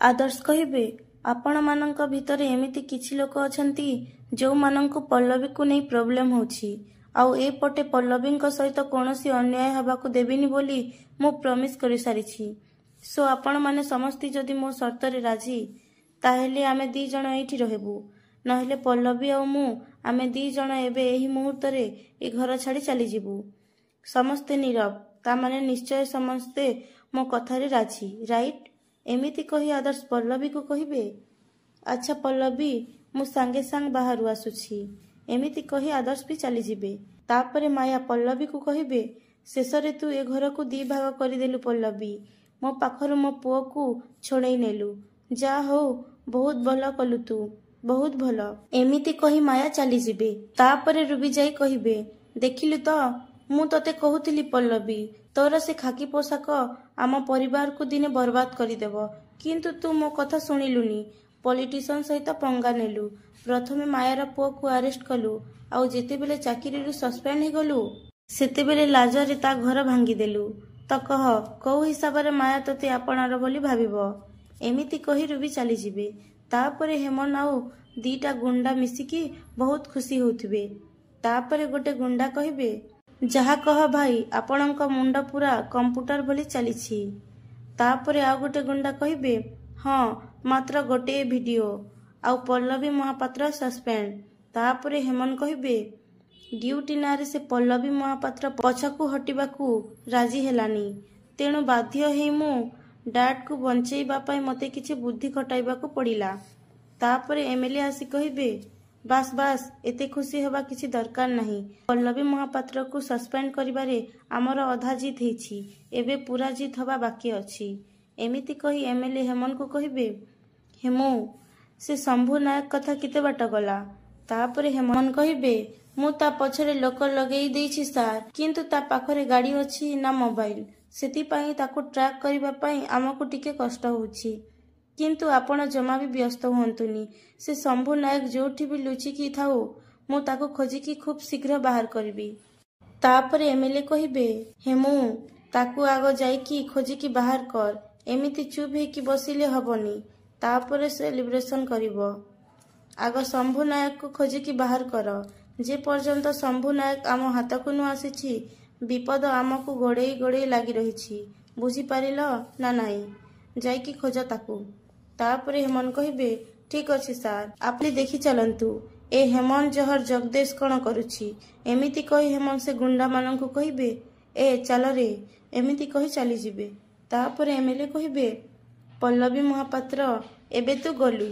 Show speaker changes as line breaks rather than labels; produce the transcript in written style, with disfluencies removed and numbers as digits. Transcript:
आदर्श कहिबे आपण मानक भितरे एमिति किछि लोक अछंती जो मानंकु पल्लवी को नहीं प्रॉब्लम होछि आउ ए पटे पल्लवी सहित कौनसी अन्याय हबाकु देबिनी बोली मु प्रॉमिस करि सारिछि। सो आपण माने समस्ती जदि मो शर्त रे राजी ताहेले आमे दी जण एठी रहबु नहेले पल्लवी आ मु आमे दी जण एबे एही मुहूर्त रे ए घर छाड़ी चली जिबु। समस्ते नीरव ता माने निश्चय समस्ते मो कथा रे राजी राइट एमिति कही आदर्श पल्लवी को कहिबे अच्छा पल्लवी मु सांगे सांग बाहरु आसुछि एमिति कही आदर्श भी चली जिबे। तापरे माया पल्लवी को कहिबे शेषरे तू ए घर को दी भाग करदेलु पल्लवी मो पाखरु मो पुओ को छोड़ई नेलु जा हो बहुत भल कलु तू बहुत भल एमिति कही माया चली जिबे। तापरे रुबी जाई कहिबे देखिलु तो मु तते कहूतिली पल्लवी तोर से खाकी पोशाक आम परिवार को दिने बर्बाद करदेव किंतु तू मो कथा शुणिलुनी पॉलिटिशियन सहित पंगा नेलु प्रथमे मायार पुओ को अरेस्ट कलु आउ जेते बेले चाकरी रु सस्पेंड हे गलु सेते बेले लाजरे ता घर भांगी देलु तो कह कौ हिसाब रे माया तते आपणार बोली भाबिबो एमिति कही रुबी चली जिबे। तापरे हेमन आउ दीटा गुंडा मिसिकी बहुत खुशी होथिबे। तापरे गोटे गुंडा कहिबे जहा कह भाई आपणक मुंड पूरा कंप्यूटर भली चलीछि। तापरे आ गोटे गुंडा कहिबे हाँ मात्र गोटे वीडियो आउ पल्लवी महापात्र सस्पेंड। तापरे हेमन कहिबे ड्यूटी नारे से पल्लवी महापात्र पछकु हटिबाकू राजी हेलानी तेणु बाध्य हेई मु डाट को बंचेइबा पई मते किछि बुद्धि खटाइबाकू पड़िला। तापरे एमएलए आसी कहिबे बास बास एते खुशी होबा किछि दरकार नहीं पल्लवी महापात्र को सस्पेंड करिबारे आमर अधा जीत हेछि एबे पूरा जीत होबा बाकी अछि एमिति कही एमएलए हेमन को कहिबे हेमो से शंभु नायक कथा किते बाट गला। तापरे हेमन कहिबे मु ता पछरे लोक लगेई देछि सार किंतु ता पाखरे गाड़ी अछि ना मोबाइल सेति पई ताको ट्रैक करिबा पई हमकु टिके कष्ट होछि किंतु आपण जमा भी व्यस्त हुंतुनी से शंभु नायक जोठी भी लुचिकी थाओ मु ताको खोजिकी खूब शीघ्र बाहर करबी। तापरे एमएलए कहिबे हेमु ताकू आगो जाइकी खोजिकी बाहर कर एमिति चुप हेकी बसिले हबनी तापरे सेलिब्रेशन करिवो आगो शंभु नायक को खोजिकी बाहर कर जे पर्यंत शंभु नायक आम हाथकु नु आसीछि विपद आमकु गोड़ेई गोड़ेई लागि रहिछि बुझी पारिलो ना नाही जाइकी खोज ताकू। तापरे हेमन कहिबे ठीक अछि सार आपली देखि चलंतु ए हेमन जहर जगदेश कण करुछि एमिति कही हेमन से गुंडा मानंकु कहिबे ए चल रे एमिति कही चली जिबे। तापरे एमएलए कहिबे पल्लवी महापात्र एबे तू गलु।